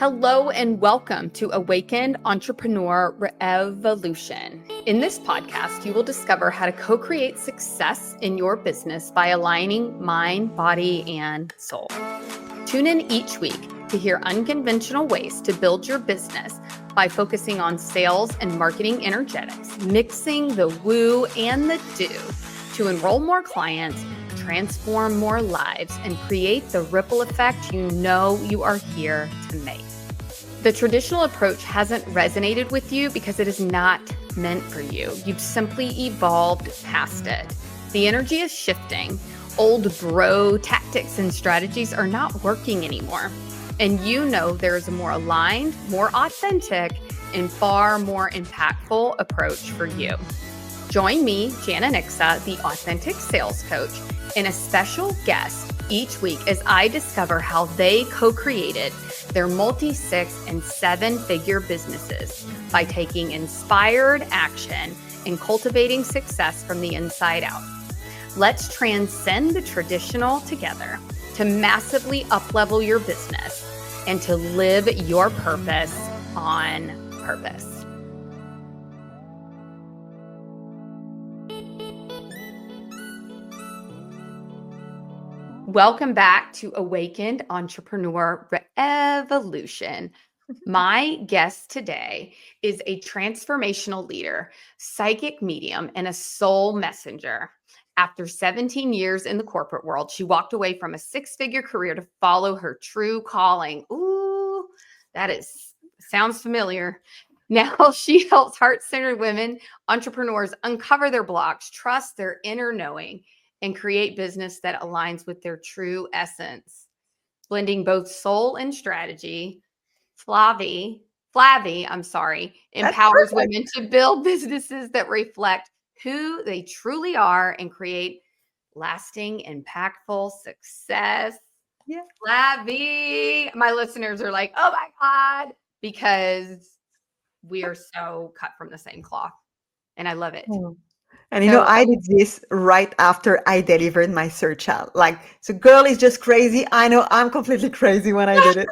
Hello and welcome to Awakened Entrepreneur Revolution. In this podcast, you will discover how to co-create success in your business by aligning mind, body, and soul. Tune in each week to hear unconventional ways to build your business by focusing on sales and marketing energetics, mixing the woo and the do to enroll more clients, transform more lives, and create the ripple effect you know you are here to make. The traditional approach hasn't resonated with you because it is not meant for you. You've simply evolved past it. The energy is shifting. Old bro tactics and strategies are not working anymore. And you know there is a more aligned, more authentic, and far more impactful approach for you. Join me, Jana Nixa, the Authentic Sales Coach, and a special guest each week as I discover how they co-created their multi-6 and 7-figure businesses by taking inspired action and cultivating success from the inside out. Let's transcend the traditional together to massively up-level your business and to live your purpose on purpose. Welcome back to Awakened Entrepreneur Revolution. My guest today is a transformational leader, psychic medium, and a soul messenger. After 17 years in the corporate world, she walked away from a 6-figure career to follow her true calling. Ooh, sounds familiar. Now she helps heart-centered women, entrepreneurs uncover their blocks, trust their inner knowing, and create business that aligns with their true essence. Blending both soul and strategy, Flavie, empowers women to build businesses that reflect who they truly are and create lasting, impactful success. Yeah. Flavie, my listeners are like, oh my God, because we are so cut from the same cloth. And I love it. And I did this right after I delivered my search out. So girl is just crazy. I know I'm completely crazy when I did it.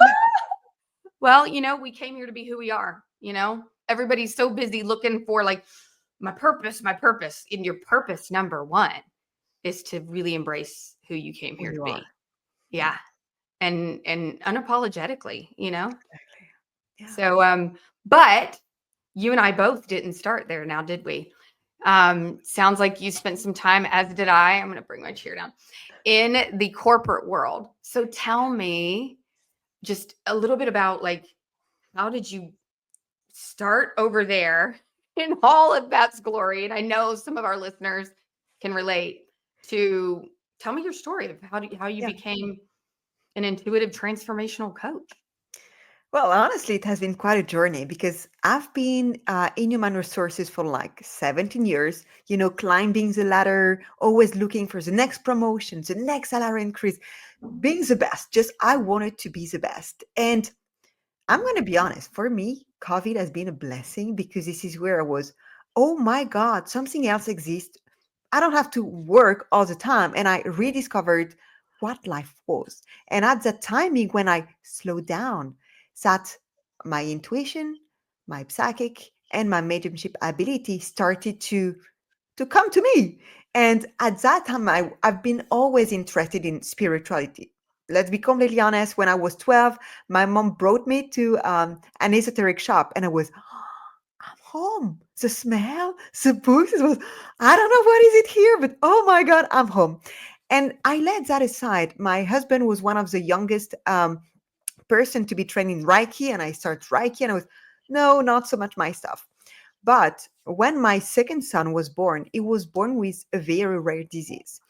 Well, we came here to be who we are. Everybody's so busy looking for my purpose. And your purpose, number one, is to really embrace who you came here to be. Yeah. And unapologetically, Exactly. Yeah. So, but you and I both didn't start there now, did we? Sounds like you spent some time, as did I. I'm going to bring my chair down, in the corporate world. So tell me just a little bit about how did you start over there in all of that's glory? And I know some of our listeners can relate to. Tell me your story of how you became an intuitive transformational coach. Well, honestly, it has been quite a journey because I've been in human resources for 17 years, climbing the ladder, always looking for the next promotion, the next salary increase, being the best. Just I wanted to be the best. And I'm going to be honest, for me, COVID has been a blessing because this is where I was, oh my God, something else exists. I don't have to work all the time. And I rediscovered what life was. And at that timing, when I slowed down, that my intuition, my psychic, and my mediumship ability started to come to me. And at that time, I've been always interested in spirituality. Let's be completely honest. When I was 12, my mom brought me to an esoteric shop, and I was, I'm home. The smell, the books, it was, I don't know what is it here, but oh my God, I'm home. And I let that aside. My husband was one of the youngest person to be trained in Reiki, and I started Reiki, and I was, no, not so much my stuff. But when my second son was born, he was born with a very rare disease.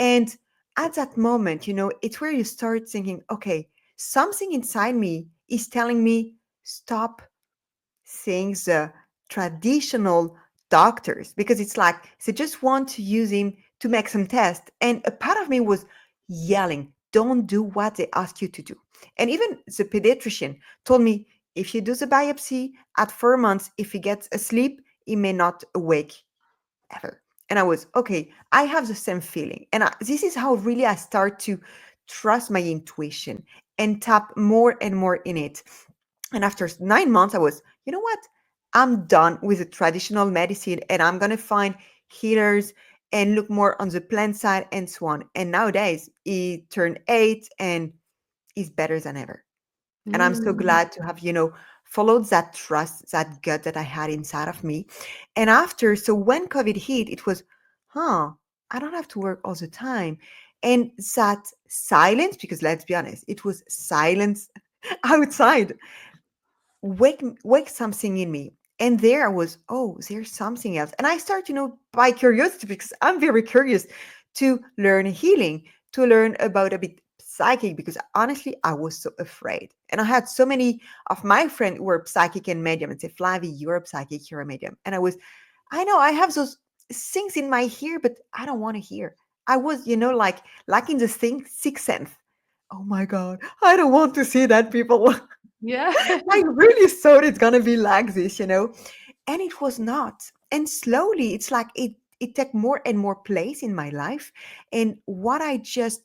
And at that moment, it's where you start thinking, okay, something inside me is telling me, stop seeing the traditional doctors, because it's like they just want to use him to make some tests. And a part of me was yelling, don't do what they ask you to do. And even the pediatrician told me, if you do the biopsy at 4 months, if he gets asleep, he may not awake ever. And I was, okay, I have the same feeling. And this is how really I start to trust my intuition and tap more and more in it. And after 9 months, I was, you know what? I'm done with the traditional medicine and I'm going to find healers and look more on the plant side and so on. And nowadays, he turned 8 and is better than ever. And I'm so Mm. glad to have, followed that trust, that gut that I had inside of me. And after, so when COVID hit, it was, I don't have to work all the time. And that silence, because let's be honest, it was silence outside, wake something in me. And there I was, oh, there's something else. And I start, by curiosity, because I'm very curious to learn healing, to learn about a bit psychic, because honestly, I was so afraid. And I had so many of my friends who were psychic and medium and say, Flavie, you're a psychic, you're a medium. And I know I have those things in my ear, but I don't want to hear. I was, like in the thing, sixth sense. Oh my God, I don't want to see that, people. Yeah. I really thought it's gonna be like this. And it was not. And slowly, it's like it took more and more place in my life. And what I just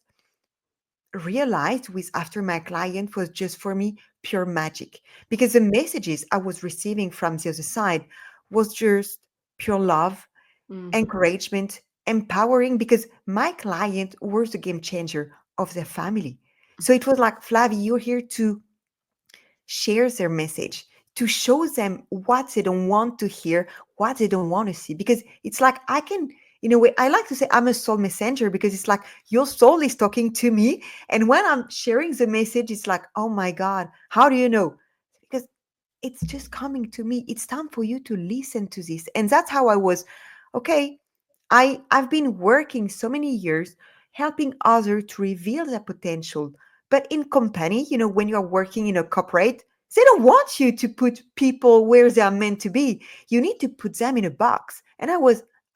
realized with after my client was just for me pure magic, because the messages I was receiving from the other side was just pure love, Mhm. encouragement, empowering, because my client was the game changer of their family. So it was like, Flavie, you're here to shares their message, to show them what they don't want to hear, what they don't want to see. Because it's like I can, in a way, I like to say I'm a soul messenger, because it's like your soul is talking to me. And when I'm sharing the message, it's like, oh my God, how do you know? Because it's just coming to me. It's time for you to listen to this. And that's how I was. Okay, I've been working so many years helping others to reveal their potential. But in company, when you're working in a corporate, they don't want you to put people where they are meant to be. You need to put them in a box. And I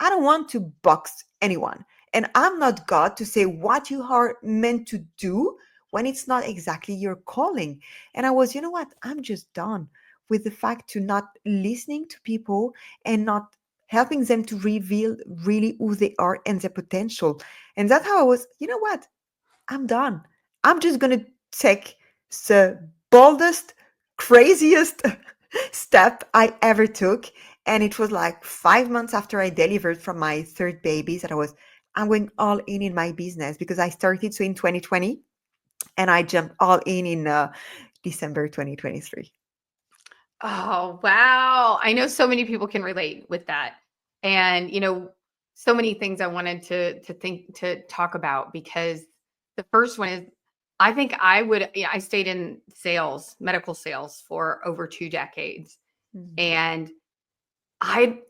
don't want to box anyone. And I'm not God to say what you are meant to do when it's not exactly your calling. And I was, you know what? I'm just done with the fact to not listening to people and not helping them to reveal really who they are and their potential. And that's how I was, you know what? I'm done. I'm just going to take the boldest, craziest step I ever took. And it was like 5 months after I delivered from my third baby that I'm going all in my business, because I started so in 2020 and I jumped all in December 2023. Oh, wow. I know so many people can relate with that. And, so many things I wanted to talk about, because the first one is I think I stayed in sales, medical sales for over 2 decades. Mhm. And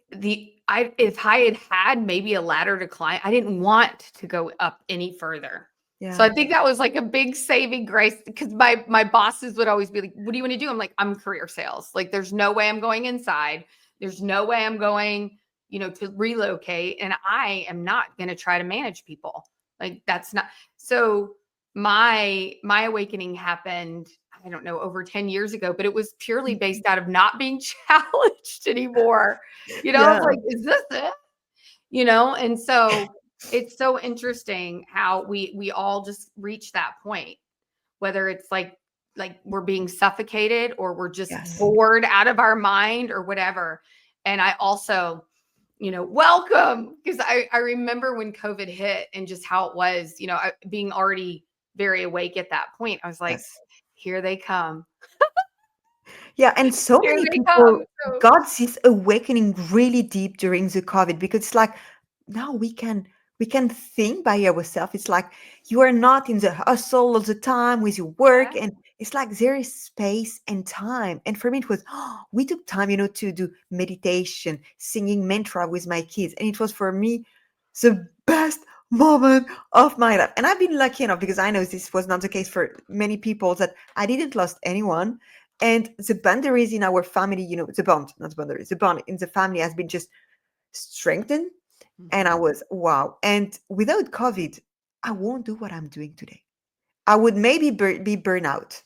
if I had had maybe a ladder to climb, I didn't want to go up any further. So I Yeah. think that was like a big saving grace, because my bosses would always be like, "What do you want to do?" I'm like, "I'm career sales. Like, there's no way I'm going inside. There's no way I'm going, to relocate, and I am not going to try to manage people. Like, that's not." So my awakening happened, I don't know, over 10 years ago, but it was purely based out of not being challenged anymore. I was Yeah. like, is this it? And so it's so interesting how we all just reach that point, whether it's like we're being suffocated or we're just Yes. bored out of our mind or whatever. And I also, welcome, because I remember when COVID hit and just how it was, being already very awake at that point. I was like, Yes. here they come. Yeah, and so Here many they come. people So got this awakening really deep during the COVID, because it's like now we can think by ourselves. It's like you are not in the hustle all the time with your work, yeah. and it's like there is space and time. And for me, it was we took time, to do meditation, singing mantra with my kids, and it was for me the best moment of my life. And I've been lucky enough, because I know this was not the case for many people, that I didn't lost anyone, and the boundaries in our family, the bond, not the boundaries, the bond in the family has been just strengthened. And I Mhm. was, wow. And without COVID, I won't do what I'm doing today. I would maybe be burnout,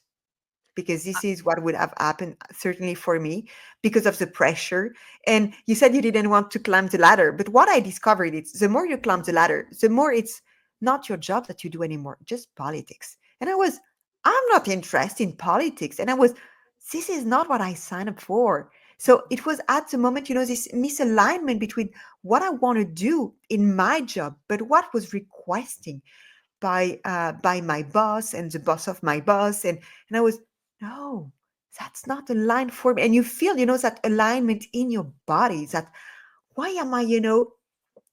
because this is what would have happened, certainly for me, because of the pressure. And you said you didn't want to climb the ladder, but what I discovered is the more you climb the ladder, the more it's not your job that you do anymore, just politics. And I'm not interested in politics. And I was this is not what I signed up for. So it was at the moment, this misalignment between what I want to do in my job, but what was requesting by my boss and the boss of my boss, and I was, no, that's not aligned for me. And you feel, that alignment in your body. That why am I,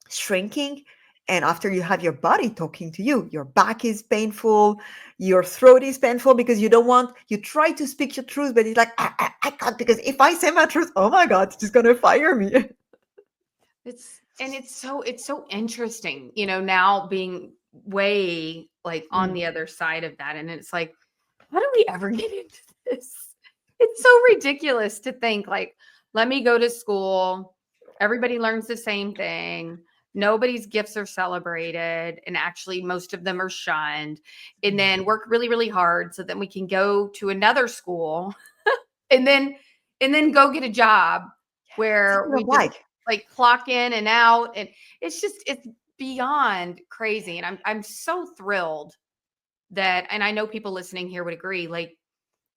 shrinking? And after you have your body talking to you, your back is painful, your throat is painful because you try to speak your truth, but it's like, I can't, because if I say my truth, oh my God, she's going to fire me. It's so interesting, now being way like on Mm, the other side of that. And it's like, how do we ever get into this? It's so ridiculous to think like, let me go to school. Everybody learns the same thing. Nobody's gifts are celebrated. And actually, most of them are shunned. And mm. then work really, really hard so that we can go to another school and then go get a job This where is we not just like, like clock in and out. And it's beyond crazy. And I'm so thrilled that, and I know people listening here would agree, like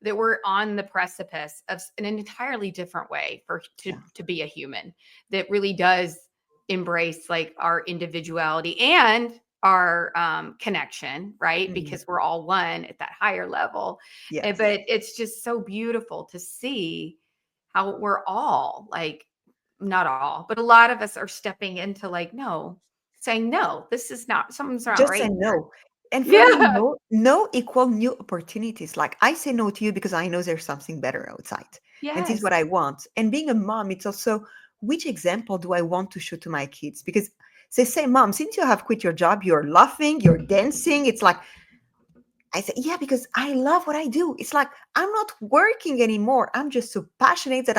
that we're on the precipice of an entirely different way yeah. to be a human that really does embrace like our individuality and our connection, right? Mm, Because we're all one at that higher level. yes. But it's just so beautiful to see how we're all like, not all, but a lot of us are stepping into like, no, saying, no, this is not, something's not Just say right here. no. And for me, Yeah. no equal new opportunities. Like I say no to you because I know there's something better outside. And this is Yes. what I want. And being a mom, it's also, which example do I want to show to my kids? Because they say, Mom, since you have quit your job, you're laughing, you're dancing. It's like, I say, yeah, because I love what I do. It's like I'm not working anymore. I'm just so passionate that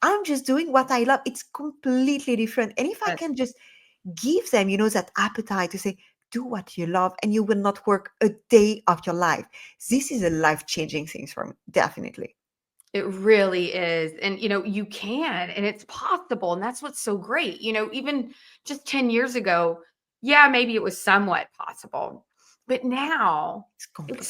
I'm just doing what I love. It's completely different. And if I Yes. can just give them, that appetite to say, do what you love and you will not work a day of your life. This is a life-changing thing for me, definitely. It really is. And, you can, and it's possible. And that's what's so great. Even just 10 years ago, yeah, maybe it was somewhat possible. But now It's completely,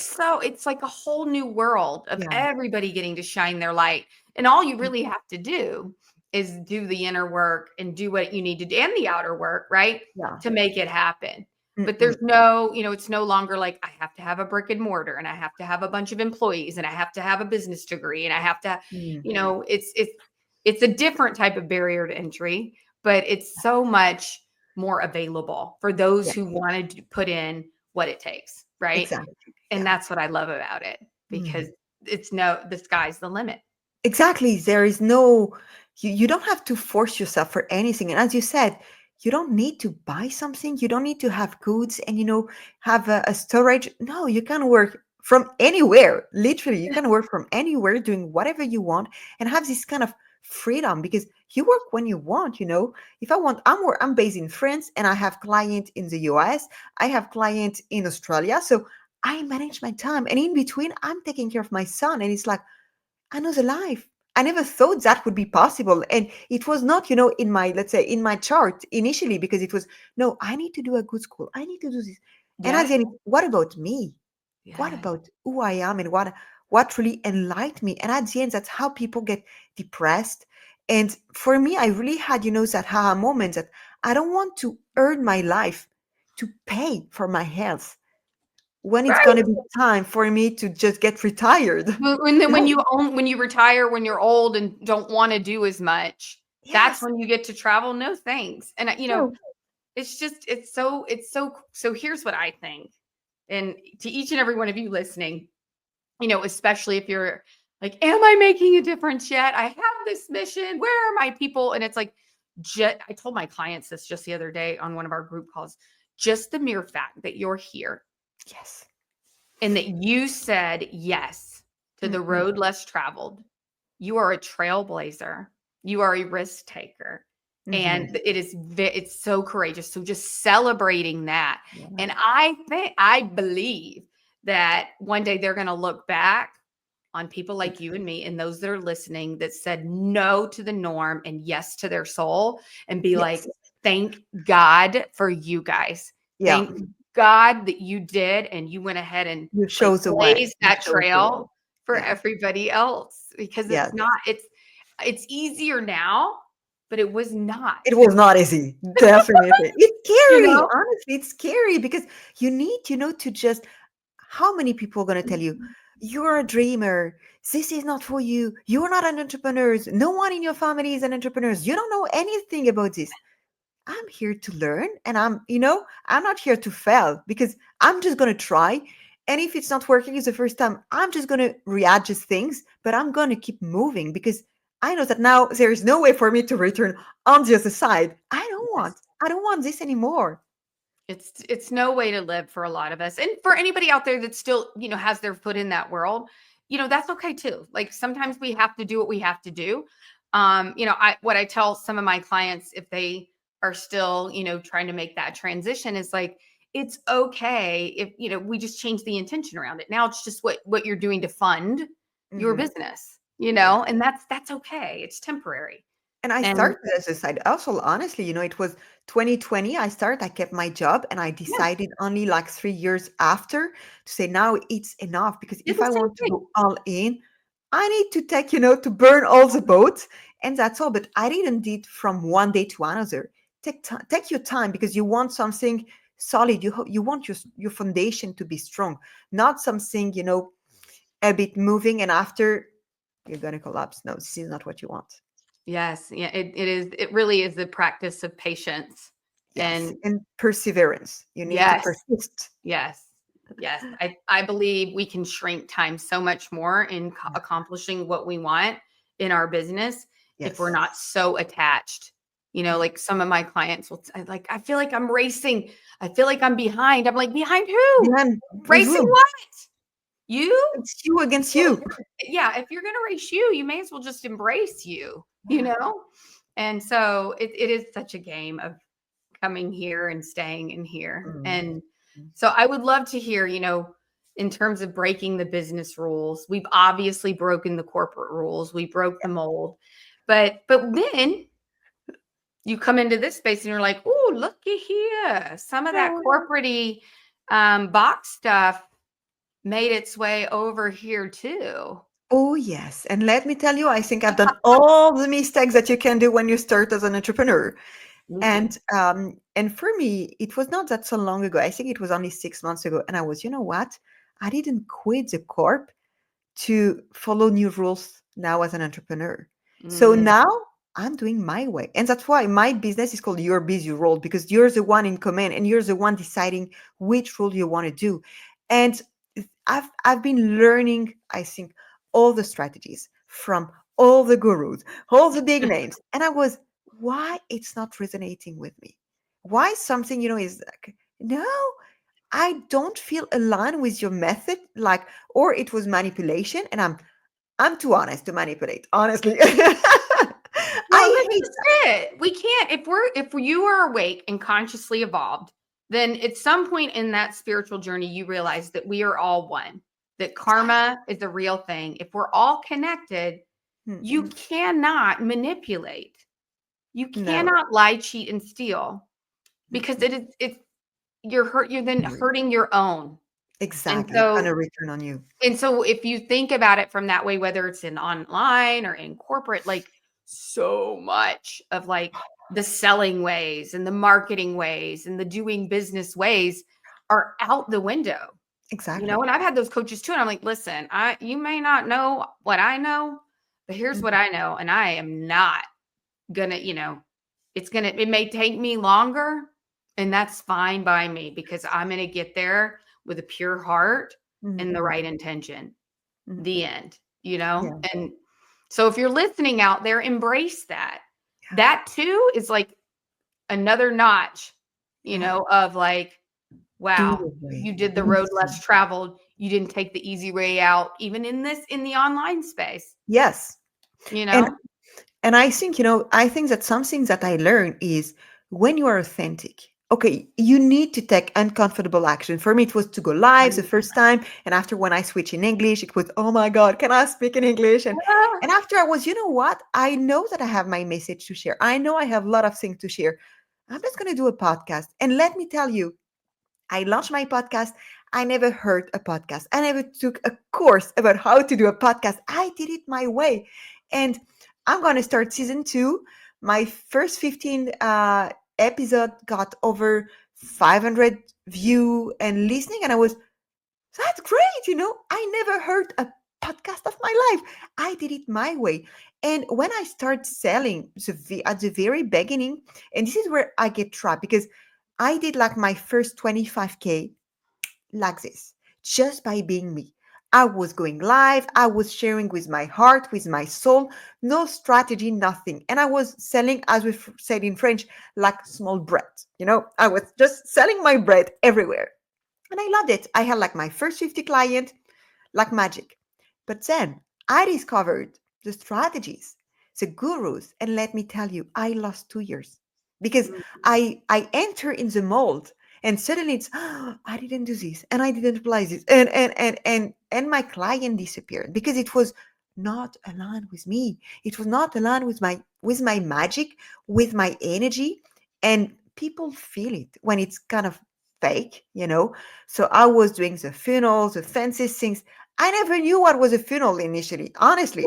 it's like a whole new world of yeah. everybody getting to shine their light. And all you really have to do is do the inner work and do what you need to do and the outer work, right? Yeah. To make it happen. But Mm-mm. there's no, it's no longer like I have to have a brick and mortar and I have to have a bunch of employees and I have to have a business degree and I have to, Mm. it's a different type of barrier to entry, but it's so much more available for those Yes, who wanted to put in what it takes, right? exactly. And Yeah. that's what I love about it because Mm. the sky's the limit. Exactly. There is no, you don't have to force yourself for anything. And as you said, you don't need to buy something. You don't need to have goods and, have a storage. No, you can work from anywhere. Literally, you can work from anywhere doing whatever you want and have this kind of freedom because you work when you want, If I want, I'm based in France and I have clients in the US. I have clients in Australia. So I manage my time. And in between, I'm taking care of my son. And it's like, another life. I never thought that would be possible. And it was not, in my, let's say, in my chart initially, because it was, no, I need to do a good school. I need to do this. And at Yes. the end, what about me? What Yes. about who I am and what really enlightened me? And at the end, that's how people get depressed. And for me, I really had, that aha moment that I don't want to earn my life to pay for my health when it's going Right. to be time for me to just get retired. And then No, when you retire, when you're old and don't want to do as much, that's yes, when you get to travel. No thanks. And no. it's just so here's what I think. And to each and every one of you listening, especially if you're like, am I making a difference yet? I have this mission. Where are my people? And it's like, I told my clients this just the other day on one of our group calls. Just the mere fact that you're here Yes. and that you said yes to the Mm-mm. road less traveled, you are a trailblazer. You are a risk taker. Mhm. And it's so courageous. So just celebrating that. Yeah. And I believe that one day they're going to look back on people like you and me and those that are listening that said no to the norm and yes to their soul and be like, Yes. thank God for you guys. Yeah. Thank God that you did and you went ahead and You like shows the way. blazed You that shows the way. trail for Yeah. everybody else because Yes. it's easier now, but it was not. It was not easy, definitely. It's You scary, know? honestly, it's scary because you need, to just how many people are going to tell you, you're a dreamer, this is not for you, you're not an entrepreneur, no one in your family is an entrepreneur, you don't know anything about this. I'm here to learn, and I'm not here to fail because I'm just going to try. And if it's not working, it's the first time, I'm just going to readjust things, but I'm going to keep moving because I know that now there is no way for me to return on the other side. Yes. I don't want this anymore. It's no way to live for a lot of us. And for anybody out there that still, has their foot in that world, that's okay too. Like sometimes we have to do what we have to do. What I tell some of my clients if they are still, trying to make that transition is like it's okay if, we just change the intention around it. Now it's just what you're doing to fund your Hmm. business, Yeah. and that's okay. It's temporary. And I And started as a side hustle. Honestly, it was 2020. I kept my job, and I yeah, decided only like 3 years after to say now it's enough because did if the I same want to thing. go all in, I need to take, to burn all the boats, and that's all. But I didn't do it from one day to another. Take time, take your time because you want something solid. You want your foundation to be strong, not something a bit moving, and after you're gonna collapse. No, this is not what you want. Yes, yeah, it is. It really is the practice of patience. Yes, And and perseverance. You need to yes, persist. yes, yes. I believe we can shrink time so much more in Yeah. accomplishing what we want in our business if we're Yes. not so attached. Yeah. Like some of my clients will like, I feel like I'm racing. I feel like I'm behind. I'm like, behind who? Behind with Racing whom? what? You? It's you against Well, you. yeah, if you're going to race you, you may as well just embrace you. And so it is such a game of coming here and staying in here. Mm. And so I would love to hear, in terms of breaking the business rules, we've obviously broken the corporate rules, we broke the mold, but then you come into this space and you're like, oh, looky here, some of that Oh, corporate box stuff made its way over here too. oh, yes. And let me tell you, I think I've done all the mistakes that you can do when you start as an entrepreneur. Me too. And for me, it was not that so long ago. I think it was only 6 months ago. And I was, you know what? I didn't quit the corp to follow new rules now as an entrepreneur. So Mm, now I'm doing my way. And that's why my business is called Your Busy Role, because you're the one in command and you're the one deciding which role you want to do. And I've been learning, I think, all the strategies from all the gurus, all the big names. And I was, why it's not resonating with me? Why something, is like, no, I don't feel aligned with your method, like, or it was manipulation, and I'm too honest to manipulate, honestly. Well, I this hate is it. We can't if you are awake and consciously evolved, then at some point in that spiritual journey, you realize that we are all one, that exactly. karma is a real thing. If we're all connected, you Mhm. cannot manipulate. You No. cannot lie, cheat, and steal because Mhm. you're then hurting your own. And Exactly. It's so gonna return on you. And so if you think about it from that way, whether it's in online or in corporate, like so much of like the selling ways and the marketing ways and the doing business ways are out the window. Exactly. And I've had those coaches too. And I'm like, listen, you may not know what I know, but here's what Mhm. I know. And I am not gonna, it may take me longer, and that's fine by me because I'm gonna get there with a pure heart and the Mhm. right intention. The Mhm. end, Yeah. and so if you're listening out there, embrace that. That too is like another notch, Yeah. of like, Do wow, your way. you did the road less Listen. traveled. You didn't take the easy way out, even in the online space, Yes. you And know? And I think, I think that something that I learned is when you are authentic, okay, you need to take uncomfortable action. For me, it was to go live the first time. And after when I switch in English, it was, oh my God, can I speak in English? And after I was, you know what? I know that I have my message to share. I know I have a lot of things to share. I'm just going to do a podcast. And let me tell you, I launched my podcast. I never heard a podcast. I never took a course about how to do a podcast. I did it my way. And I'm going to start season 2. My first 15 episode got over 500 view and listening. And I was, that's great. I never heard a podcast of my life. I did it my way. And when I start selling at the very beginning, and this is where I get trapped because I did like my first 25K like this, just by being me. I was going live, I was sharing with my heart, with my soul, no strategy, nothing. And I was selling, as we said in French, like small bread. I was just selling my bread everywhere. And I loved it. I had like my first 50 client, like magic. But then I discovered the strategies, the gurus, and let me tell you, I lost 2 years because I enter in the mold and suddenly it's I didn't do this and I didn't apply this and my client disappeared because it was not aligned with me. It was not aligned with my magic, with my energy, and people feel it when it's kind of fake. So I was doing the funnels, the fancy things. I never knew what was a funnel initially. Honestly,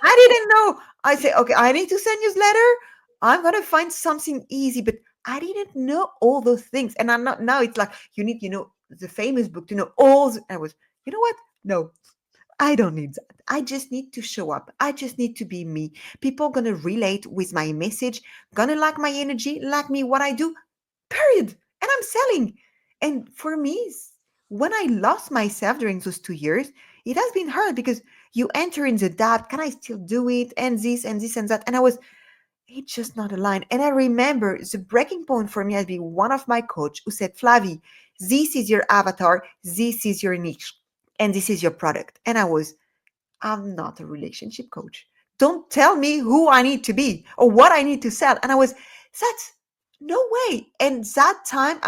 I didn't know. I said, okay, I need to send newsletter. I'm gonna find something easy, but I didn't know all those things. And I'm not now. It's like you need, the famous book to know all. I was, you know what? No, I don't need that. I just need to show up. I just need to be me. People gonna relate with my message, gonna like my energy, like me, what I do, period. And I'm selling. And for me, when I lost myself during those 2 years, it has been hard because you enter in the doubt, can I still do it? And this and this and that. And it's just not aligned. And I remember the breaking point for me has been one of my coach who said, Flavie, this is your avatar, this is your niche, and this is your product. And I'm not a relationship coach. Don't tell me who I need to be or what I need to sell. And I was, that's no way. And that time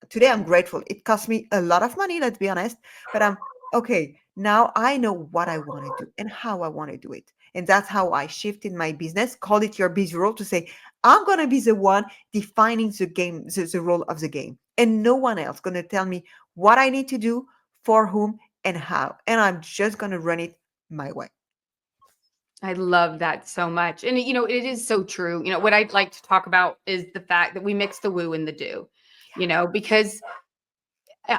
today I'm grateful. It cost me a lot of money, let's be honest. But I'm okay. Now I know what I want to do and how I want to do it. And that's how I shifted my business, call it your busy role to say, I'm going to be the one defining the game, the role of the game. And no one else going to tell me what I need to do, for whom, and how. And I'm just going to run it my way. I love that so much. And, it is so true. What I'd like to talk about is the fact that we mix the woo and the do, because uh,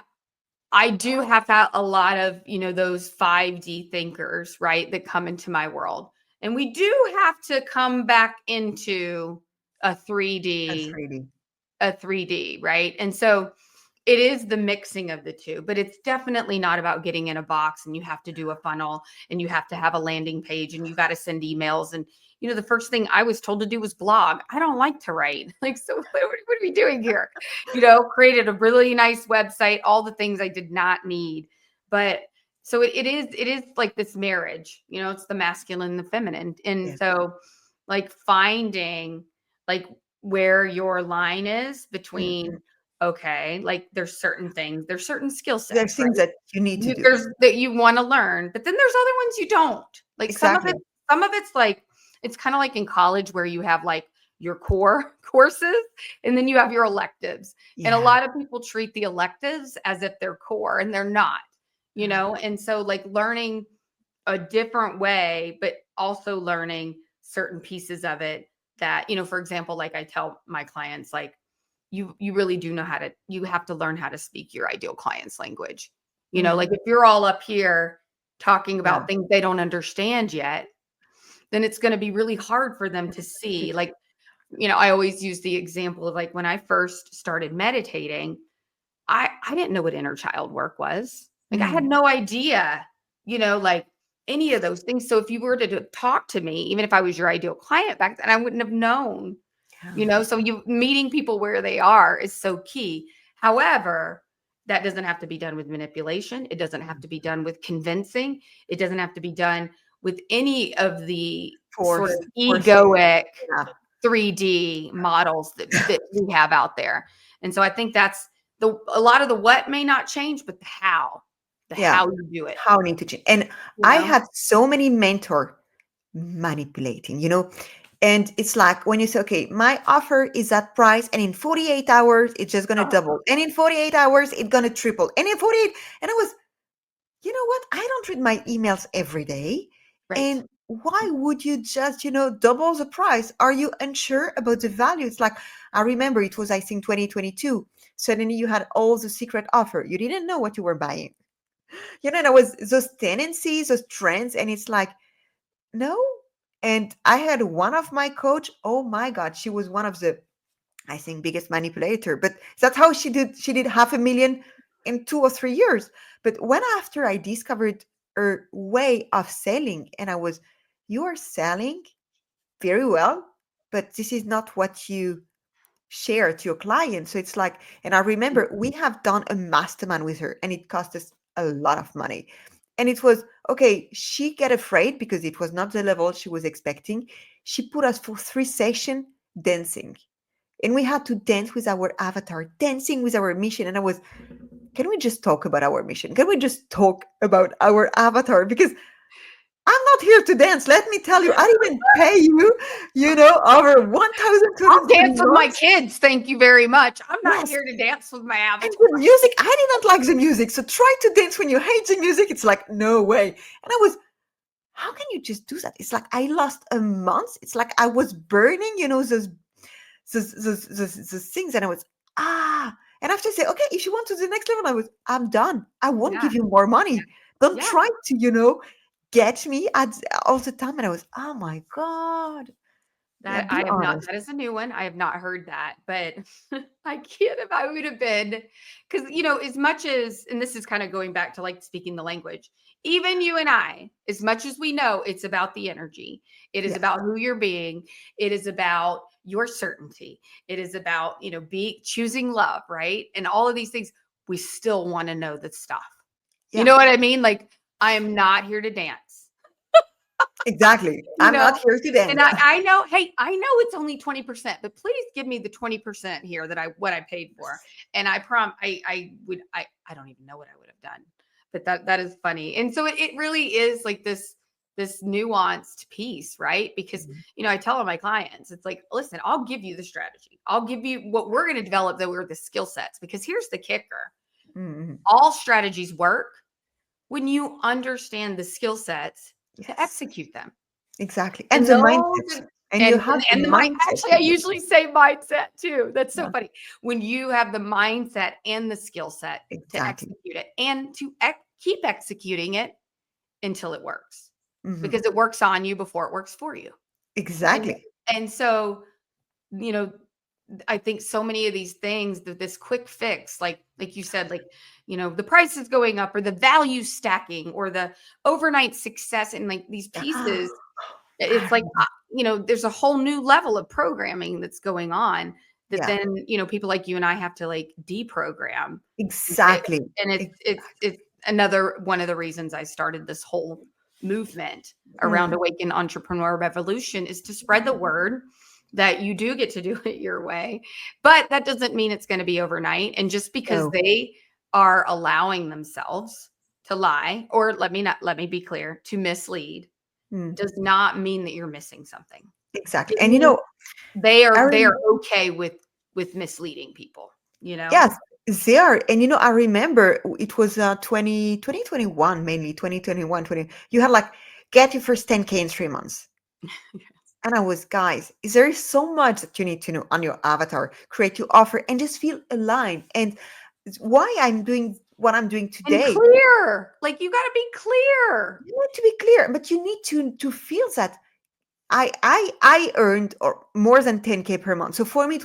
I do have a lot of, those 5D thinkers, right, that come into my world. And we do have to come back into a That's 3D, really, right? And so it is the mixing of the two, but it's definitely not about getting in a box and you have to do a funnel and you have to have a landing page and you got to send emails. And, the first thing I was told to do was blog. I don't like to write. Like, so what are we doing here? Created a really nice website, all the things I did not need. But so it is like this marriage, it's the masculine and the feminine. And yes. so like finding like where your line is between, Mhm. okay, like there's certain things, there's certain skill There are sets, right? things that you need to do. There's that you want to learn, but then there's other ones you don't. Like Exactly. some of it's like it's kind of like in college where you have like your core courses and then you have your electives. And a Yeah. lot of people treat the electives as if they're core and they're not, And so like learning a different way, but also learning certain pieces of it that, for example, like I tell my clients, like you really do know you have to learn how to speak your ideal client's language. Like Mhm. if you're all up here talking Yeah. about things they don't understand yet, then it's going to be really hard for them to see. It's Like, I always use the example of like when I first started meditating, I didn't know what inner child work was. Like I had mm, no idea, like any of those things. So if you were to talk to me, even if I was your ideal client back then, I wouldn't have known, yeah. so you meeting people where they are is so key. However, that doesn't have to be done with manipulation. It doesn't have to be done with convincing. It doesn't have to be done with any of the sort of Forcing. egoic Yeah. 3D models that we have out there. And so I think that's a lot of the what may not change, but the Yeah. how you do it, How need to change. And you I know? had so many mentor manipulating, And it's like when you say, okay, my offer is that price, and in 48 hours, it's just going to Oh, double. And in 48 hours, it's going to triple. And in 48, and I was, you know what? I don't read my emails every day. right. And why would you just, double the price? Are you unsure about the value? It's like, I remember it was, I think, 2022. Suddenly you had all the secret offer. You didn't know what you were buying. And it was those tendencies, those trends. And it's like, no. And I had one of my coach, oh my God, she was one of the, I think, biggest manipulator. But that's how she did 500,000 in 2 or 3 years. But when after I discovered her way of selling, and I was, you are selling very well, but this is not what you share to your client. So it's like, and I remember we have done a mastermind with her, and it cost us a lot of money. And it was okay, she get afraid because it was not the level she was expecting. She put us for 3 sessions dancing, and we had to dance with our avatar, dancing with our mission. And I was, can we just talk about our mission? Can we just talk about our avatar? Because I'm not here to dance. Let me tell you, I didn't pay you, over I'll 1,220 dance with my months. kids. Thank you very much. I'm not Yes. here to dance with my And avatar. the music, I did not like the music. So try to dance when you hate the music. It's like, no way. And I was, how can you just do that? It's like I lost a month. It's like I was burning, those things. And I was, and after I say, okay, if you want to the next level, I'm done. I won't Yeah. give you more money. Don't Yeah. try to, get me at all the time. And I was, oh my God. Yeah, That be I have not honest. that is a new one. I have not heard that, but I can't if I would have been because as much as and this is kind of going back to like speaking the language, even you and I, as much as we know it's about the energy, it is Yes. about who you're being, it is about your certainty, it is about, be choosing love, right? And all of these things, we still want to know the stuff. You Yeah, know what I mean? Like, I am not here to dance. exactly. You I'm not know? here to dance. And I know, hey, I know it's only 20%, but please give me the 20% here that what I paid for. And I don't even know what I would have done. But that is funny. And so it really is like this nuanced piece, right? Because Mhm. I tell all my clients, it's like, listen, I'll give you the strategy. I'll give you what we're going to develop that we're the skill sets. Because here's the kicker. Mhm. All strategies work when you understand the skill sets to Yes, execute them. exactly. And And the mindset mindset. And you have the and the mind mindset actually, to I do it. usually say mindset too. That's so Yeah, funny. When you have the mindset and the skill set to exactly. execute it and to keep executing it until it works, Mhm. because it works on you before it works for you. And Exactly. and so, you know, I think so many of these things that this quick fix, like you said, like, the price is going up or the value stacking or the overnight success and like these Yeah. pieces. It's like, there's a whole new level of programming that's going on that Yeah, then, people like you and I have to like deprogram and say, exactly. and it's another one of the reasons I started this whole movement around Mm. Awaken Entrepreneur Revolution is to spread the word that you do get to do it your way. But that doesn't mean it's going to be overnight. And just because No. they are allowing themselves to lie, or let me be clear, to mislead, Mm. does not mean that you're missing something. Exactly. It And means they I are they are rem okay with misleading people, you know? yes, they are. And I remember it was 2021, mainly 2021, 20. You had like get your first 10K in 3 months. And I was, guys, is there is so much that you need to know on your avatar, create your offer, and just feel aligned. And it's why I'm doing what I'm doing And today. clear. Like, you gotta be clear. You need to be clear, but you need to feel that I earned or more than 10K per month. So for me,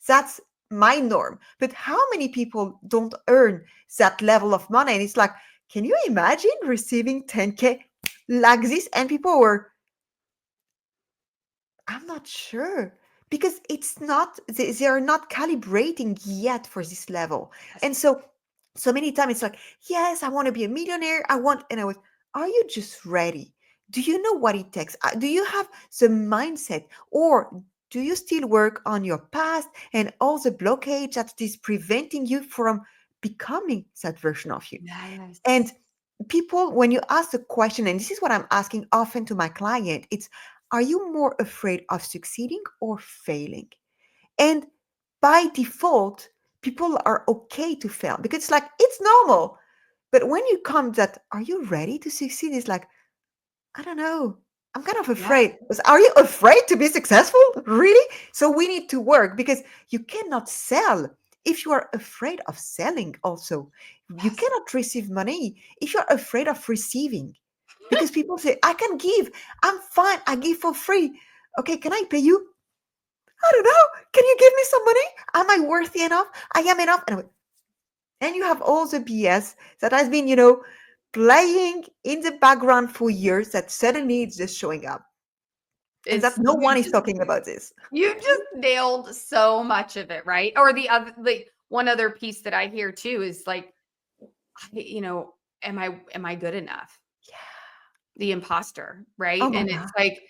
that's my norm. But how many people don't earn that level of money? And it's like, can you imagine receiving 10K like this? And people were, I'm not sure because it's not, they are not calibrating yet for this level. And Yes. so many times it's like, yes, I want to be a millionaire. And I was, are you just ready? Do you know what it takes? Do you have the mindset, or do you still work on your past and all the blockage that is preventing you from becoming that version of you? Yes. And people, when you ask the question, and this is what I'm asking often to my client, it's, are you more afraid of succeeding or failing? And by default, people are okay to fail because it's like, it's normal. But when you come that, are you ready to succeed? It's like, I don't know. I'm kind of Yeah. afraid. Are you afraid to be successful? Really? So we need to work because you cannot sell if you are afraid of selling, also. You Yes. cannot receive money if you're afraid of receiving. Because people say, I can give. I'm fine. I give for free. Okay, can I pay you? I don't know. Can you give me some money? Am I worthy enough? I am enough. And you have all the BS that has been, playing in the background for years that suddenly it's just showing up. And that It's no one is talking about this. you just nailed so much of it, right? Or the other, like one other piece that I hear too is like, am I good enough? Yeah. The imposter, Oh right? my And God. it's like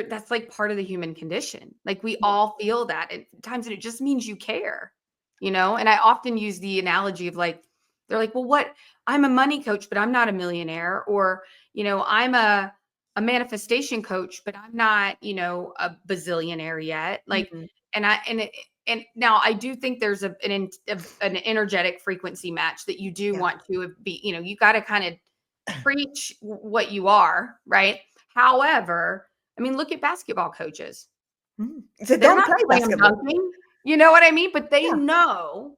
that's like part of the human condition. Like we Yeah. all feel that at times, and it just means you care, And I often use the analogy of like, they're like, well, what? I'm a money coach, but I'm not a millionaire, or I'm a manifestation coach, but I'm not, a bazillionaire yet. Like, Mhm. and I and now I do think there's an energetic frequency match that you do Yeah. want to be. You got to kind of preach what you are, right? However, I mean, look at basketball coaches. Mhm. They They're don't not play slam basketball. dunking. You know what I mean? But they Yeah. know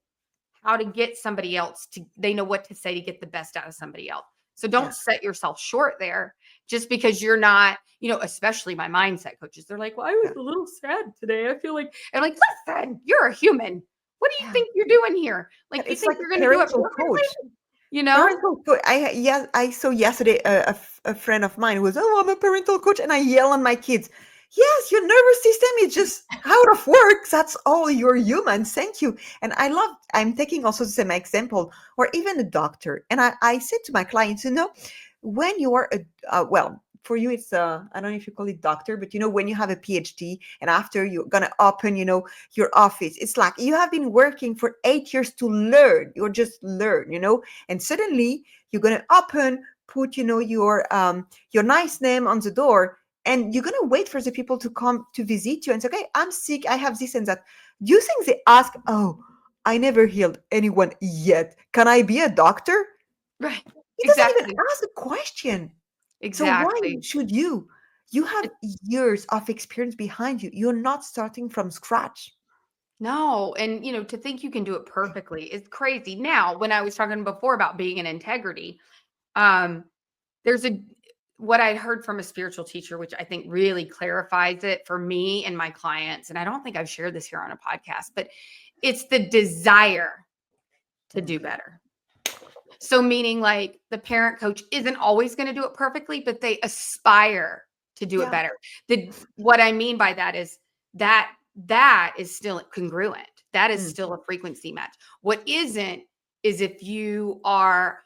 how to get somebody else they know what to say to get the best out of somebody else. So Yeah. don't set yourself short there just because you're not, especially my mindset coaches. They're like, well, I was Yeah. a little sad today. I feel like, and I'm like, listen, you're a human. What do you Yeah. think you're doing here? Like, you It's think like you're a going to do it parental coach. perfectly? You know? Parental coach. I saw yesterday a friend of mine who was, oh, I'm a parental coach, and I yell on my kids. Yes, your nervous system is just out of work. That's all. You're human. Thank you. And I'm taking also the same example, or even a doctor. And I said to my clients, when you are well, for you it's I don't know if you call it doctor, but when you have a PhD and after you're gonna open your office, it's like you have been working for 8 years to learn. You're just learn, and suddenly you're gonna open, put your nice name on the door, and you're gonna wait for the people to come to visit you and say, okay, I'm sick, I have this and that. Do you think they ask, oh, I never healed anyone yet, can I be a doctor? Right. He doesn't even Exactly. ask the question. So why Exactly. should you? You have It years of experience behind you. You're not starting from scratch. No, and, to think you can do it perfectly is crazy. Now, when I was talking before about being in integrity, um, there's what I heard from a spiritual teacher, which I think really clarifies it for me and my clients, and I don't think I've shared this here on a podcast, but it's the desire to do better. So meaning like the parent coach isn't always going to do it perfectly, but they aspire to do it Yeah. better. What I mean by that is that is still congruent. That is Mm. still a frequency match. What isn't is if you are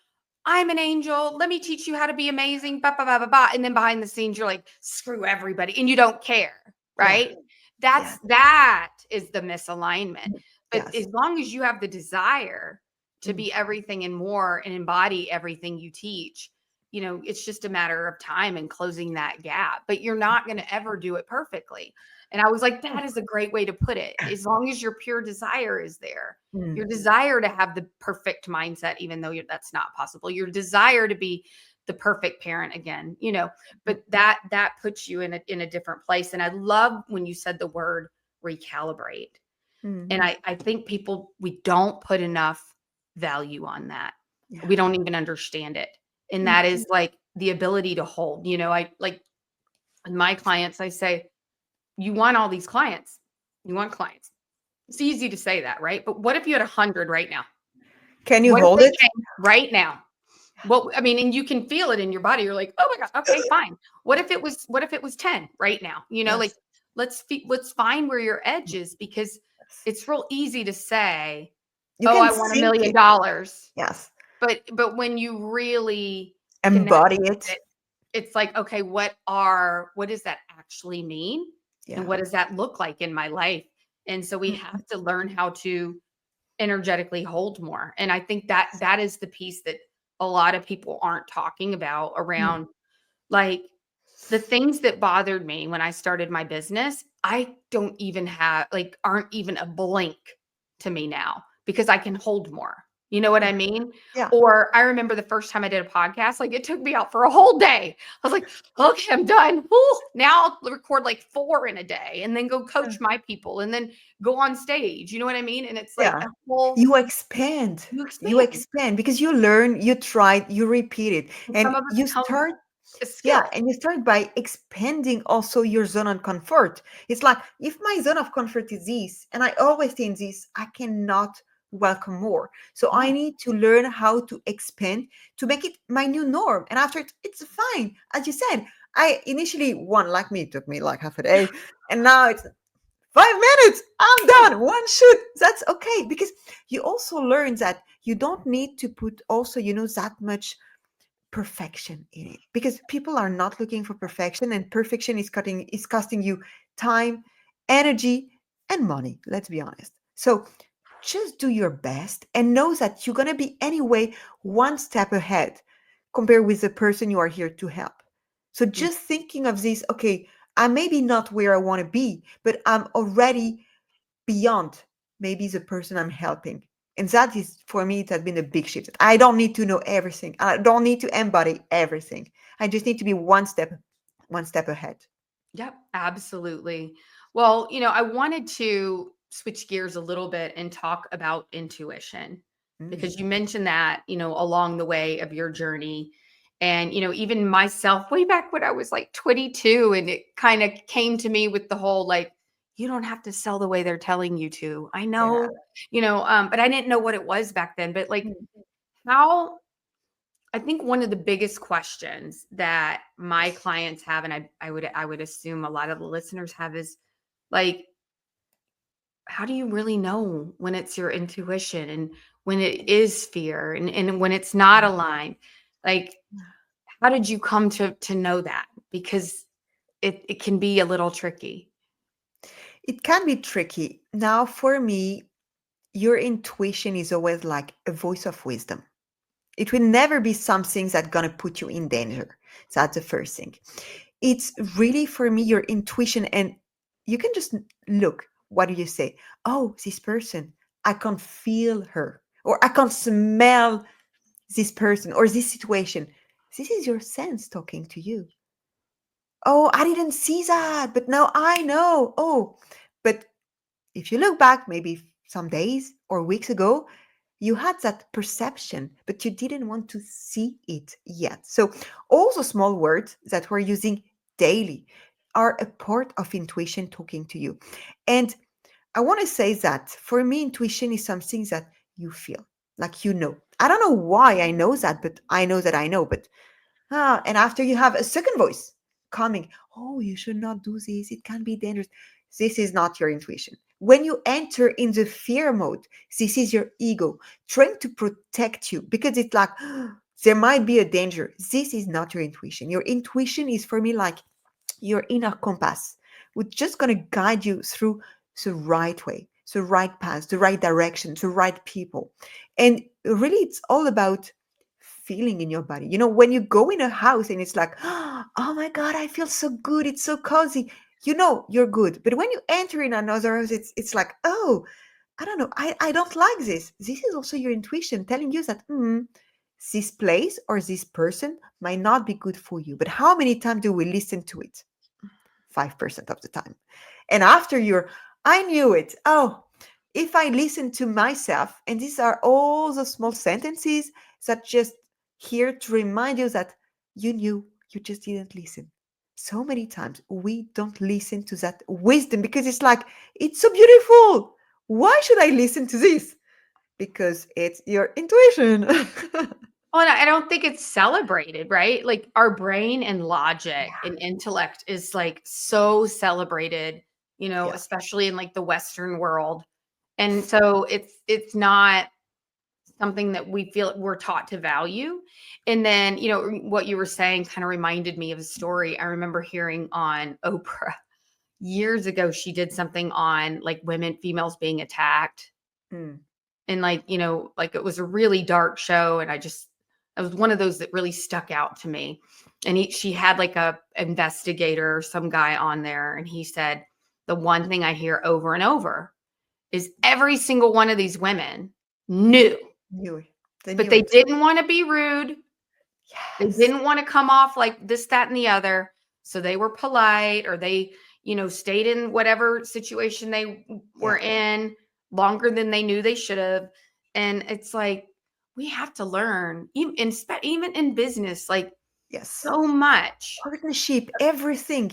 I'm an angel. Let me teach you how to be amazing. Ba, ba, ba, ba, ba. And then behind the scenes, you're like, screw everybody. And you don't care. Yeah. Right. Yes. That is the misalignment. Mm. But Yes. as long as you have the desire to Mm. be everything and more and embody everything you teach, it's just a matter of time and closing that gap. But you're not going to ever do it perfectly. And I was like, that is a great way to put it. As long as your pure desire is there, Mm. your desire to have the perfect mindset, even though that's not possible, your desire to be the perfect parent again, but that puts you in a different place. And I love when you said the word recalibrate. And Mhm. I think we don't put enough value on that. Yeah. We don't even understand it. And that Mhm. is like the ability to hold, I like my clients, I say, you want all these clients. You want clients. It's easy to say that, right? But what if you had 100 right now? Can you What if hold they it? came right now? Well, I mean, and you can feel it in your body. You're like, oh my God, okay, fine. What if it was 10 right now? Like Yes. let's find where your edge is, because Yes. it's real easy to say, You oh, can I want a sink million it. dollars. Yes. But when you really connect Embody with it. it, it's like, okay, what does that actually mean? And Yeah. what does that look like in my life? And so we Mhm. have to learn how to energetically hold more. And I think that is the piece that a lot of people aren't talking about Mm. around, like, the things that bothered me when I started my business, I don't even have like aren't even a blink to me now because I can hold more. You know what I mean? Yeah. Or I remember the first time I did a podcast, like it took me out for a whole day. I was like, okay, I'm done. Whew. Now I'll record like 4 in a day and then go Yeah. coach my people and then go on stage. You know what I mean? And it's like Yeah. a whole You expand. you You expand. expand because you learn, you try, you repeat it. And some And of it you becomes start, a yeah, skill. and you start by expanding also your zone of comfort. It's like if my zone of comfort is this, and I always stay in this, I cannot welcome more. So I Yeah. need to learn how to expand to make it my new norm. And after it, it's fine. As you said, I initially one like me, it took me like half a day. And now it's 5 minutes. I'm done. One shoot. That's okay. Because you also learn that you don't need to put also, that much perfection in it because people are not looking for perfection and perfection is costing you time, energy, and money, let's be honest. So just do your best and know that you're going to be anyway one step ahead compared with the person you are here to help. So just thinking of this, okay, I may be not where I want to be, but I'm already beyond maybe the person I'm helping. And that is, for me, it has been a big shift. I don't need to know everything. I don't need to embody everything. I just need to be one step ahead. Yep, absolutely. Well, I wanted to switch gears a little bit and talk about intuition Mm, because you mentioned that, along the way of your journey. And, even myself, way back when I was like 22, and it kind of came to me with the whole like, you don't have to sell the way they're telling you to. I yeah. know, but I didn't know what it was back then. But like, Mm. how I think one of the biggest questions that my clients have, and I would assume a lot of the listeners have, is like, how do you really know when it's your intuition and when it is fear and when it's not aligned? Like, how did you come to know that? Because it can be a little tricky. It can be tricky. Now, for me, your intuition is always like a voice of wisdom. It will never be something that's going to put you in danger. That's the first thing. It's really for me your intuition, and you can just look. What do you say? Oh, this person, I can feel her, or I can smell this person or this situation. This is your sense talking to you. Oh, I didn't see that, but now I know. Oh, but if you look back maybe some days or weeks ago, you had that perception, but you didn't want to see it yet. So, all the small words that we're using daily are a part of intuition talking to you. And I want to say that for me, intuition is something that you feel, like you know. I don't know why I know that, but I know that I know. But and after you have a second voice coming, oh, you should not do this. It can be dangerous. This is not your intuition. When you enter in the fear mode, this is your ego trying to protect you because it's like, there might be a danger. This is not your intuition. Your intuition is for me like your inner compass, which just going to guide you through the right way, the right path, the right direction, the right people. And really, it's all about feeling in your body. When you go in a house and it's like, oh my God, I feel so good. It's so cozy. You're good. But when you enter in another house, it's like, oh, I don't know. I don't like this. This is also your intuition telling you that this place or this person might not be good for you. But how many times do we listen to it? 5% of the time. And after I knew it. Oh, if I listen to myself, and these are all the small sentences that just here to remind you that you knew, you just didn't listen. So many times we don't listen to that wisdom because it's like, it's so beautiful. Why should I listen to this? Because it's your intuition. Well, and I don't think it's celebrated, right? Like our brain and logic Yeah. and intellect is like so celebrated, Yeah. especially in like the Western world. And so it's not something that we feel we're taught to value. And then, what you were saying kind of reminded me of a story I remember hearing on Oprah years ago. She did something on like females being attacked. Mm. And like, like it was a really dark show. And It was one of those that really stuck out to me. And she had like a investigator, some guy on there, and he said, the one thing I hear over and over is every single one of these women knew, Knew it. They but knew they it. didn't want to be rude. They Yes. didn't want to come off like this, that, and the other. So they were polite, or they, stayed in whatever situation they were Yeah. in longer than they knew they should have. And it's like, we have to learn, even in business, like Yes. so much. Partnership, everything.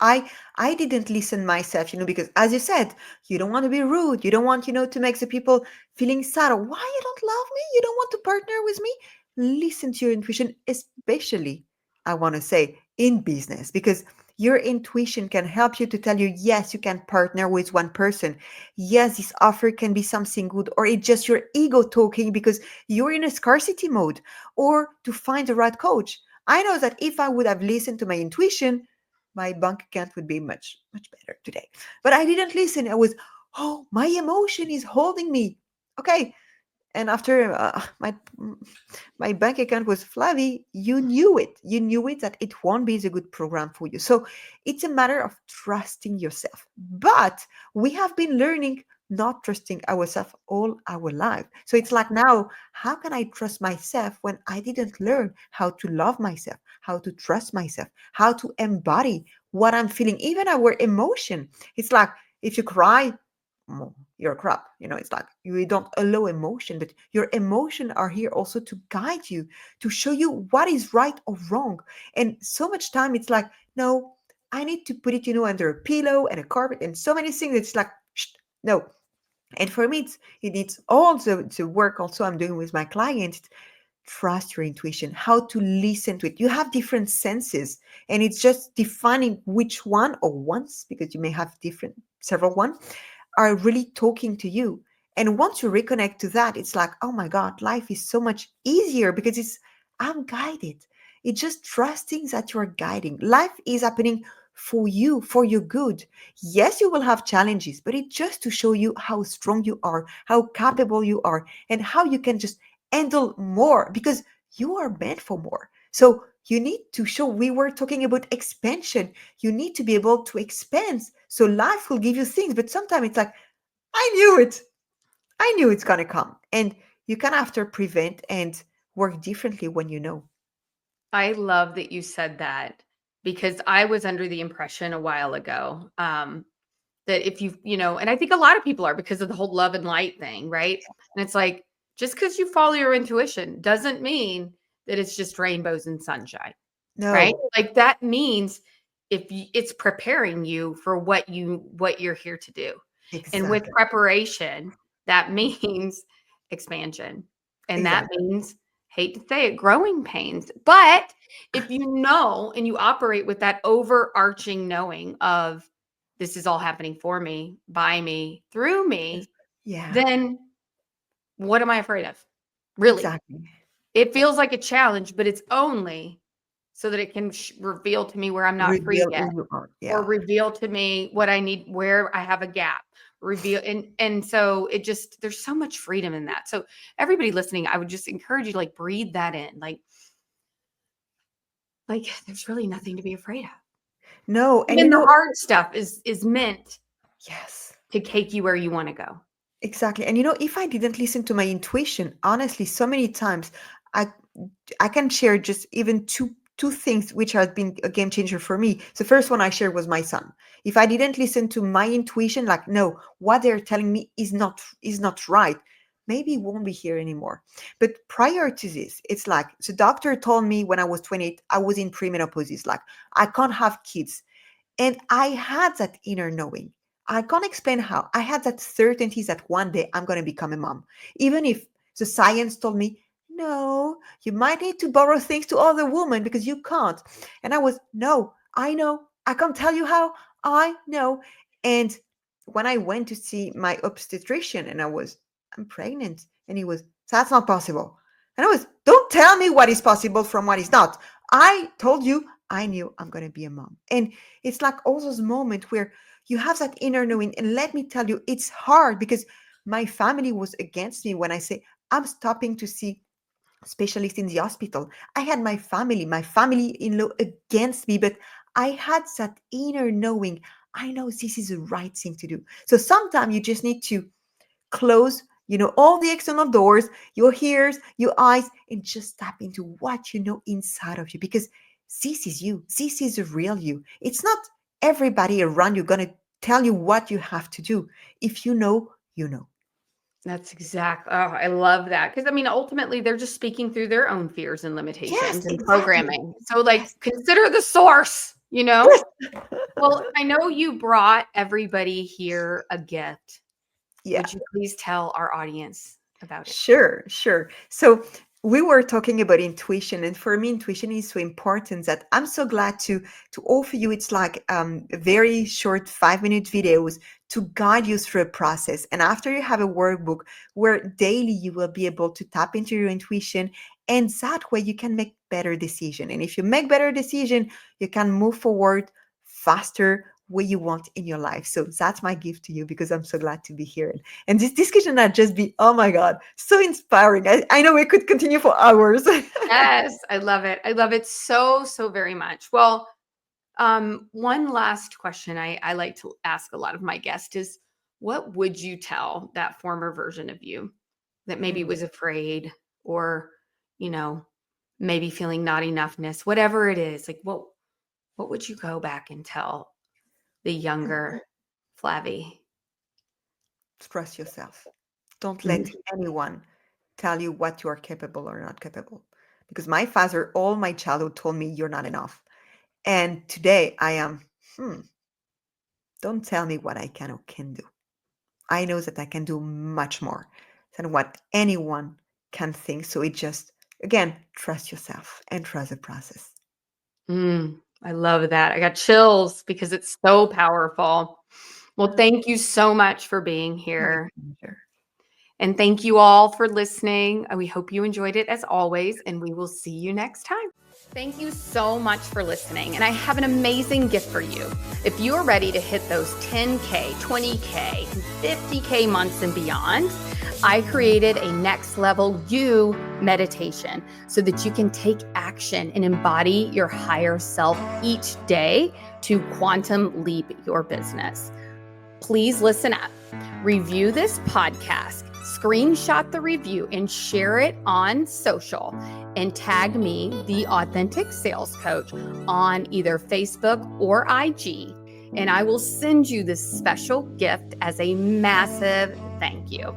I didn't listen myself, because as you said, you don't want to be rude. You don't want, to make the people feeling sad. Or, why you don't love me? You don't want to partner with me? Listen to your intuition, especially, I want to say, in business, because your intuition can help you to tell you, yes, you can partner with one person. Yes, this offer can be something good, or it's just your ego talking because you're in a scarcity mode, or to find the right coach. I know that if I would have listened to my intuition, my bank account would be much, much better today. But I didn't listen. I was, oh, my emotion is holding me. Okay. And after my bank account was Flavie, you knew it. You knew it that it won't be the good program for you. So it's a matter of trusting yourself. But we have been learning not trusting ourselves all our life. So it's like now, how can I trust myself when I didn't learn how to love myself, how to trust myself, how to embody what I'm feeling, even our emotion? It's like if you cry, you're crap. It's like you don't allow emotion, but your emotion are here also to guide you, to show you what is right or wrong. And so much time it's like, no, I need to put it, under a pillow and a carpet and so many things. It's like, shh, no. And for me, it needs all the work also I'm doing with my clients. Trust your intuition, how to listen to it. You have different senses, and it's just defining which one or ones, because you may have different several one are really talking to you. And once you reconnect to that, it's like, oh my God, life is so much easier because I'm guided. It's just trusting that you're guiding. Life is happening for you, for your good. Yes, you will have challenges, but it's just to show you how strong you are, how capable you are, and how you can just handle more because you are meant for more. So you need to show, we were talking about expansion. You need to be able to expand. So life will give you things, but sometimes it's like, I knew it. I knew it's going to come. And you can after prevent and work differently when you know. I love that you said that, because I was under the impression a while ago, that if and I think a lot of people are, because of the whole love and light thing, right? And it's like, just because you follow your intuition doesn't mean that it's just rainbows and sunshine, right? No, Like that means it's preparing you for what you're here to do. And with exactly. preparation, that means expansion. And that Exactly. means, hate to say it, growing pains. But if you know and you operate with that overarching knowing of, this is all happening for me, by me, through Yes. me, Yeah, then what am I afraid of? Really? exactly. It feels like a challenge, but it's only so that it can reveal to me where I'm not free Reveal yet, who you are. or Yeah. reveal to me what I need, where I have a gap. Reveal, and so it just, there's so much freedom in that. So everybody listening, I would just encourage you to like breathe that in. Like there's really nothing to be afraid of. No, and Even the hard stuff is meant yes. to take you where you want to go. Exactly. And if I didn't listen to my intuition, honestly, so many times I I can share just even two things which have been a game changer for me. The first one I shared was my son. If I didn't listen to my intuition, like no, what they're telling me is not right, maybe he won't be here anymore. But prior to this, it's like the doctor told me when I was 28, I was in premenopause. It's like I can't have kids. And I had that inner knowing. I can't explain how. I had that certainty that one day I'm going to become a mom. Even if the science told me, no, you might need to borrow things to other women because you can't. And I was, no, I know. I can't tell you how. I know. And when I went to see my obstetrician and I'm pregnant. And he was, that's not possible. And I was, don't tell me what is possible from what is not. I told you I knew I'm going to be a mom. And it's like all those moments where you have that inner knowing. And let me tell you, it's hard because my family was against me when I say I'm stopping to see specialist in the hospital. I had my family-in-law against me, but I had that inner knowing. I know this is the right thing to do. So sometimes you just need to close, all the external doors, your ears, your eyes, and just tap into what you know inside of you, because this is you. This is the real you. It's not everybody around you gonna tell you what you have to do. If you know, you know. That's exactly. Oh, I love that. Because I mean, ultimately, they're just speaking through their own fears and Yes, limitations and exactly. programming. So, like, Yes. consider the source, you know? Yes. Well, I know you brought everybody here a gift. Yeah. Would you please tell our audience about it? Sure, sure. So we were talking about intuition, and for me, intuition is so important that I'm so glad to offer you. It's like very short 5-minute videos to guide you through a process. And after you have a workbook where daily you will be able to tap into your intuition, and that way you can make better decision. And if you make better decision, you can move forward faster where you want in your life. So that's my gift to you, because I'm so glad to be here. And this discussion had just been, oh my God, so inspiring. I know we could continue for hours. Yes, I love it. I love it so, so very much. Well, one last question I like to ask a lot of my guests is, what would you tell that former version of you that maybe Mm, was afraid or, you know, maybe feeling not enoughness, whatever it is, like what would you go back and tell the younger Flavie? Trust yourself. Don't let Mhm. anyone tell you what you are capable or not capable. Because my father, all my childhood, told me you're not enough. And today I am, hmm, don't tell me what I can or can do. I know that I can do much more than what anyone can think. So it just, again, trust yourself and trust the process. I love that. I got chills because it's so powerful. Well, thank you so much for being My here. pleasure. And thank you all for listening. We hope you enjoyed it as always, and we will see you next time. Thank you so much for listening. And I have an amazing gift for you. If you are ready to hit those 10K, 20K, 50K months and beyond, I created a next level you meditation so that you can take action and embody your higher self each day to quantum leap your business. Please listen up. Review this podcast, screenshot the review, and share it on social. And tag me, the Authentic Sales Coach, on either Facebook or IG. And I will send you this special gift as a massive thank you.